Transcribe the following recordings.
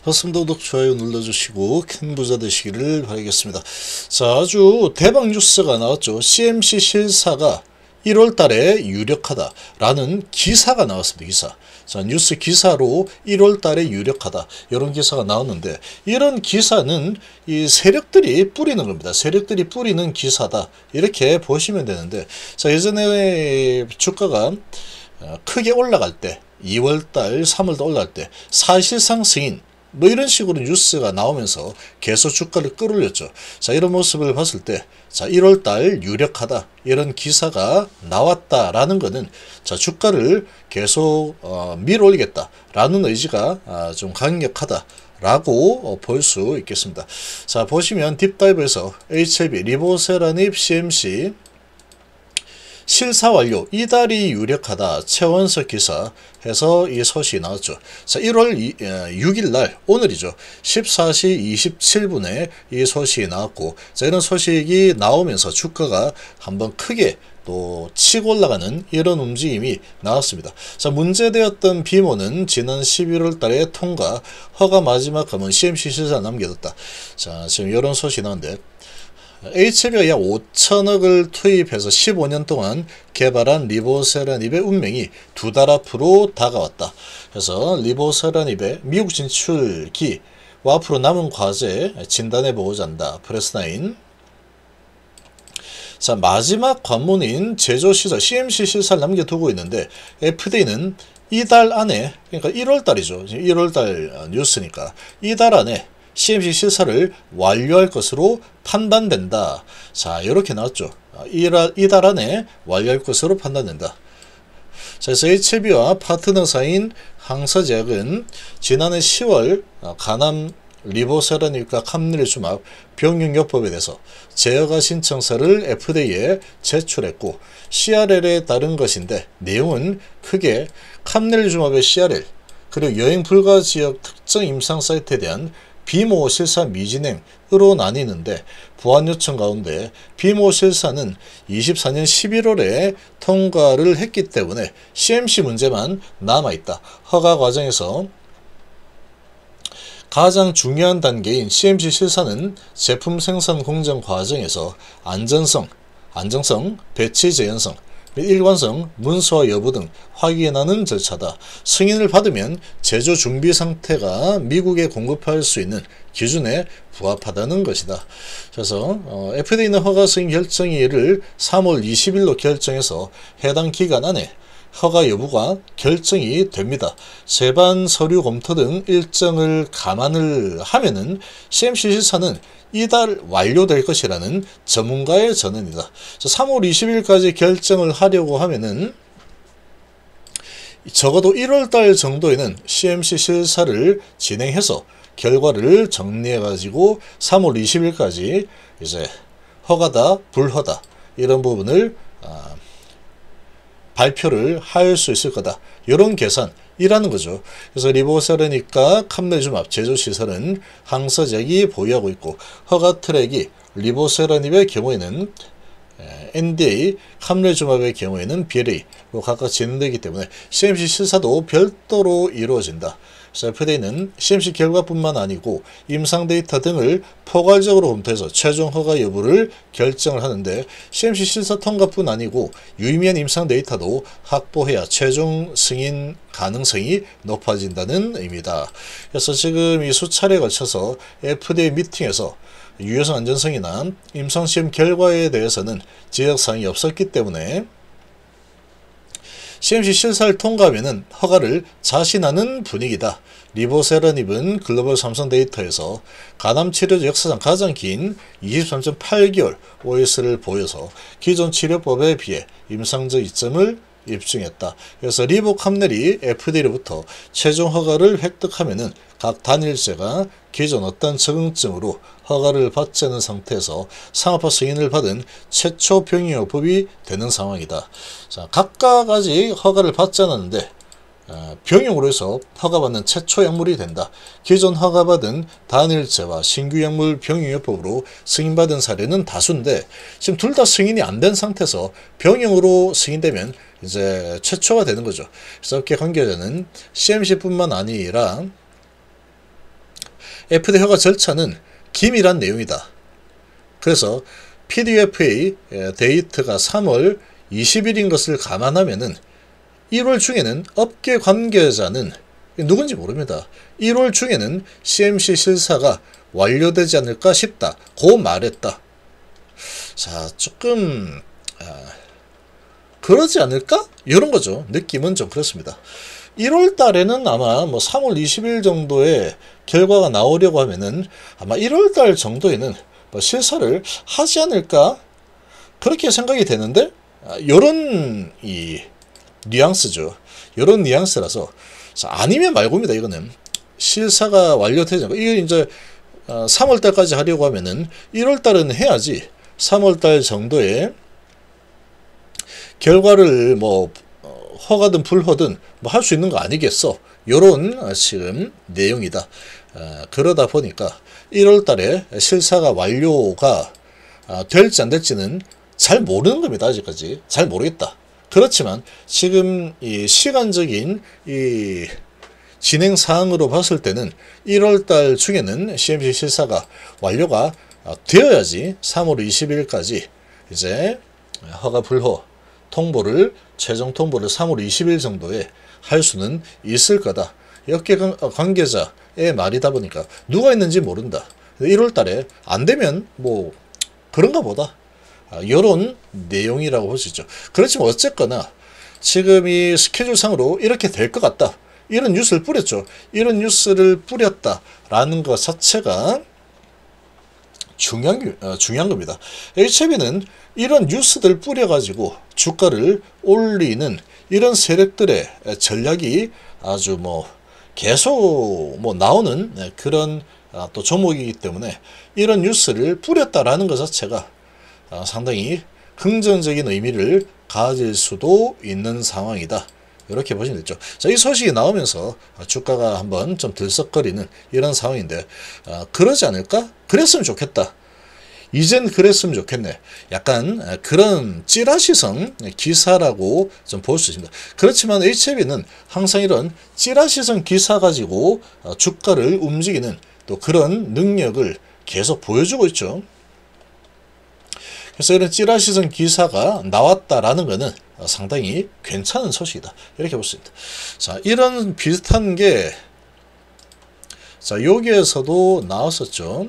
좋습니다. 구독, 좋아요 눌러주시고 큰 부자 되시기를 바라겠습니다. 자, 아주 대박 뉴스가 나왔죠. CMC 실사가 1월 달에 유력하다라는 기사가 나왔습니다. 기사. 자, 뉴스 기사로 1월 달에 유력하다. 이런 기사가 나왔는데, 이런 기사는 이 세력들이 뿌리는 겁니다. 세력들이 뿌리는 기사다. 이렇게 보시면 되는데, 자, 예전에 주가가 크게 올라갈 때, 2월달, 3월달 올라갈 때, 사실상 승인, 뭐 이런 식으로 뉴스가 나오면서 계속 주가를 끌어올렸죠. 자, 이런 모습을 봤을 때, 자, 1월달 유력하다, 이런 기사가 나왔다라는 것은, 자, 주가를 계속 밀어올리겠다라는 의지가 좀 강력하다 라고 볼 수 있겠습니다. 자, 보시면 딥다이브에서 HLB, 리보세라닙, CMC 실사 완료, 이달이 유력하다, 최원석 기사 해서 이 소식이 나왔죠. 자, 1월 6일 날, 오늘이죠. 14시 27분에 이 소식이 나왔고, 자, 이런 소식이 나오면서 주가가 한번 크게 또 치고 올라가는 이런 움직임이 나왔습니다. 자, 문제되었던 비모는 지난 11월 달에 통과, 허가 마지막 검은 CMC 실사 남겨뒀다. 자, 지금 이런 소식이 나오는데, HLB가 약 5천억을 투입해서 15년 동안 개발한 리보세라닙의 운명이 2달 앞으로 다가왔다. 그래서 리보세라닙의 미국 진출기와 앞으로 남은 과제 진단해보고자 한다. 프레스9. 자, 마지막 관문인 제조시설 CMC 실사를 남겨두고 있는데, FDA는 이달 안에, 그러니까 1월달이죠. 1월달 뉴스니까 이달 안에 CMC 실사를 완료할 것으로 판단된다. 자, 이렇게 나왔죠. 이달 안에 완료할 것으로 판단된다. 자, 그래서 HLB와 파트너사인 항서제약은 지난해 10월 간암 리보세라닙과 캄릴주맙 병용요법에 대해서 제어가 신청서를 FDA에 제출했고, CRL에 따른 것인데, 내용은 크게 캄릴주맙의 CRL, 그리고 여행 불가 지역 특정 임상 사이트에 대한 비모 실사 미진행으로 나뉘는데, 보완 요청 가운데 비모 실사는 24년 11월에 통과를 했기 때문에 CMC 문제만 남아있다. 허가 과정에서 가장 중요한 단계인 CMC 실사는 제품 생산 공정 과정에서 안전성, 배치 재현성, 일관성, 문서화 여부 등 확인하는 절차다. 승인을 받으면 제조 준비 상태가 미국에 공급할 수 있는 기준에 부합하다는 것이다. 그래서 FDA는 허가 승인 결정일을 3월 20일로 결정해서 해당 기간 안에 허가 여부가 결정이 됩니다. 세반 서류 검토 등 일정을 감안을 하면은 CMC 실사는 이달 완료될 것이라는 전문가의 전언이다. 3월 20일까지 결정을 하려고 하면은 적어도 1월달 정도에는 CMC 실사를 진행해서 결과를 정리해가지고 3월 20일까지 이제 허가다, 불허다 이런 부분을 발표를 할 수 있을 거다. 이런 계산이라는 거죠. 그래서 리보세라닙과 캄릴주맙 제조시설은 항서제약이 보유하고 있고, 허가 트랙이 리보세라닙의 경우에는 NDA, 캄릴주맙의 경우에는 BLA로 각각 진행되기 때문에 CMC 실사도 별도로 이루어진다. 그래서 FDA는 CMC 결과뿐만 아니고 임상 데이터 등을 포괄적으로 검토해서 최종 허가 여부를 결정을 하는데, CMC 실사 통과뿐 아니고 유의미한 임상 데이터도 확보해야 최종 승인 가능성이 높아진다는 의미다. 그래서 지금 이 수차례에 걸쳐서 FDA 미팅에서 유효성 안전성이나 임상시험 결과에 대해서는 지적사항이 없었기 때문에 CMC 실사를 통과하면 허가를 자신하는 분위기다. 리보세라닙은 글로벌 삼성 데이터에서 간암 치료 역사상 가장 긴 23.8개월 OS를 보여서 기존 치료법에 비해 임상적 이점을 입증했다. 그래서 리보캄넬이 FDA로부터 최종 허가를 획득하면은 각 단일제가 기존 어떤 적응증으로 허가를 받지 않은 상태에서 상업화 승인을 받은 최초 병용요법이 되는 상황이다. 자, 각각 아직 허가를 받지 않았는데 병용으로 해서 허가받는 최초 약물이 된다. 기존 허가받은 단일제와 신규 약물 병용요법으로 승인받은 사례는 다수인데, 지금 둘 다 승인이 안 된 상태에서 병용으로 승인되면 이제 최초가 되는 거죠. 그래서 이렇게 관계자는 CMC뿐만 아니라 FDA 허가 절차는 기밀한 내용이다. 그래서 PDUFA 데이트가 3월 20일인 것을 감안하면은 1월 중에는 업계 관계자는 누군지 모릅니다. 1월 중에는 CMC 실사가 완료되지 않을까 싶다. 고 말했다. 자, 조금 그러지 않을까? 이런 거죠. 느낌은 좀 그렇습니다. 1월 달에는 아마 뭐 3월 20일 정도에 결과가 나오려고 하면은 아마 1월 달 정도에는 뭐 실사를 하지 않을까? 그렇게 생각이 되는데, 요런 이 뉘앙스죠. 요런 뉘앙스라서, 아니면 말고입니다. 이거는 실사가 완료되지 않고, 이게 이제 3월 달까지 하려고 하면은 1월 달은 해야지 3월 달 정도에 결과를 뭐 허가든 불허든 뭐 할 수 있는 거 아니겠어. 요런 지금 내용이다. 그러다 보니까 1월 달에 실사가 완료가 될지 안 될지는 잘 모르는 겁니다. 아직까지 잘 모르겠다. 그렇지만 지금 이 시간적인 이 진행 사항으로 봤을 때는 1월 달 중에는 CMC 실사가 완료가 되어야지 3월 20일까지 이제 허가 불허 통보를 최종 통보를 3월 20일 정도에 할 수는 있을 거다. 업계 관계자의 말이다 보니까 누가 있는지 모른다. 1월 달에 안 되면 뭐 그런가 보다. 이런 내용이라고 볼 수 있죠. 그렇지만 어쨌거나 지금 이 스케줄상으로 이렇게 될 것 같다. 이런 뉴스를 뿌렸죠. 이런 뉴스를 뿌렸다라는 것 자체가 중요한 겁니다. HB는 이런 뉴스들 뿌려가지고 주가를 올리는 이런 세력들의 전략이 아주 뭐 계속 뭐 나오는 그런 또 종목이기 때문에 이런 뉴스를 뿌렸다라는 것 자체가 상당히 긍정적인 의미를 가질 수도 있는 상황이다. 이렇게 보시면 되죠. 자, 이 소식이 나오면서 주가가 한번 좀 들썩거리는 이런 상황인데, 그러지 않을까? 그랬으면 좋겠다. 이젠 그랬으면 좋겠네. 약간 그런 찌라시성 기사라고 좀 볼 수 있습니다. 그렇지만 HLB는 항상 이런 찌라시성 기사 가지고 주가를 움직이는 또 그런 능력을 계속 보여주고 있죠. 그래서 이런 찌라시성 기사가 나왔다라는 것은 상당히 괜찮은 소식이다. 이렇게 볼 수 있다. 자, 이런 비슷한 게, 자, 여기에서도 나왔었죠.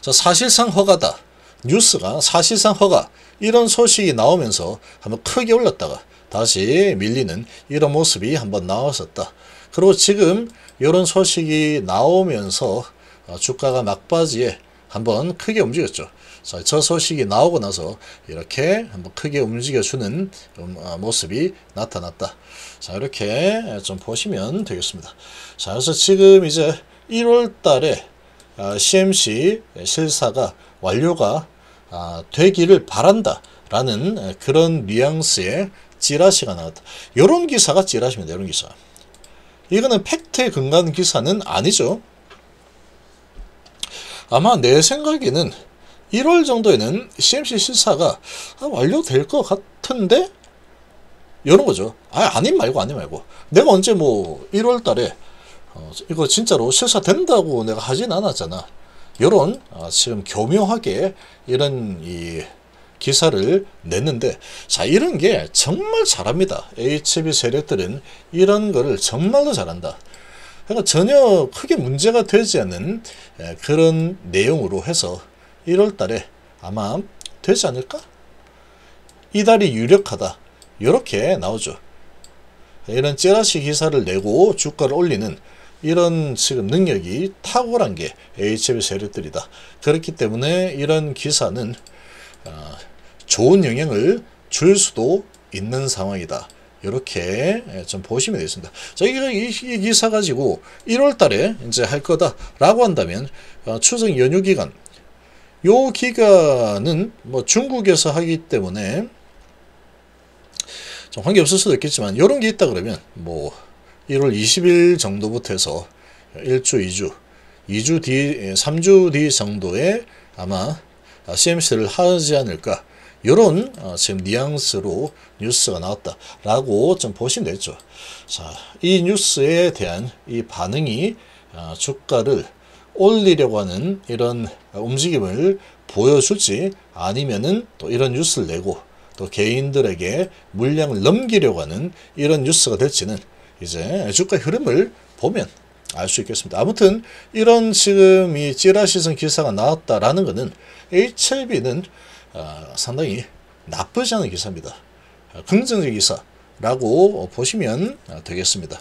자, 사실상 허가다. 뉴스가 사실상 허가. 이런 소식이 나오면서 한번 크게 올랐다가 다시 밀리는 이런 모습이 한번 나왔었다. 그리고 지금 이런 소식이 나오면서 주가가 막바지에 한번 크게 움직였죠. 자, 저 소식이 나오고 나서 이렇게 한번 크게 움직여주는 모습이 나타났다. 자, 이렇게 좀 보시면 되겠습니다. 자, 그래서 지금 이제 1월 달에 CMC 실사가 완료가 되기를 바란다 라는 그런 뉘앙스의 찌라시가 나왔다. 이런 기사가 찌라시입니다. 이런 기사. 이거는 팩트에 근거한 기사는 아니죠. 아마 내 생각에는 1월 정도에는 CMC 실사가 완료될 것 같은데? 이런 거죠. 아님 말고. 내가 언제 뭐 1월 달에 이거 진짜로 실사 된다고 내가 하진 않았잖아. 이런 지금 교묘하게 이런 이 기사를 냈는데, 자, 이런 게 정말 잘합니다. HB 세력들은 이런 거를 정말로 잘한다. 그러니까 전혀 크게 문제가 되지 않는 그런 내용으로 해서 1월 달에 아마 되지 않을까? 이달이 유력하다. 이렇게 나오죠. 이런 찌라시 기사를 내고 주가를 올리는 이런 지금 능력이 탁월한 게 HB 세력들이다. 그렇기 때문에 이런 기사는 좋은 영향을 줄 수도 있는 상황이다. 이렇게 좀 보시면 되겠습니다. 자, 이 기사 가지고 1월 달에 이제 할 거다라고 한다면 추석 연휴 기간, 요 기간은 뭐 중국에서 하기 때문에 좀 관계없을 수도 있겠지만, 이런 게 있다 그러면 뭐 1월 20일 정도부터 해서 1주, 2주, 3주 뒤 정도에 아마 CMC를 하지 않을까, 요런 지금 뉘앙스로 뉴스가 나왔다라고 좀 보시면 되죠. 자, 이 뉴스에 대한 이 반응이 주가를 올리려고 하는 이런 움직임을 보여줄지, 아니면은 또 이런 뉴스를 내고 또 개인들에게 물량을 넘기려고 하는 이런 뉴스가 될지는 이제 주가 흐름을 보면 알 수 있겠습니다. 아무튼 이런 지금 이 찌라시선 기사가 나왔다라는 것은 HLB는 상당히 나쁘지 않은 기사입니다. 긍정적 기사라고 보시면 되겠습니다.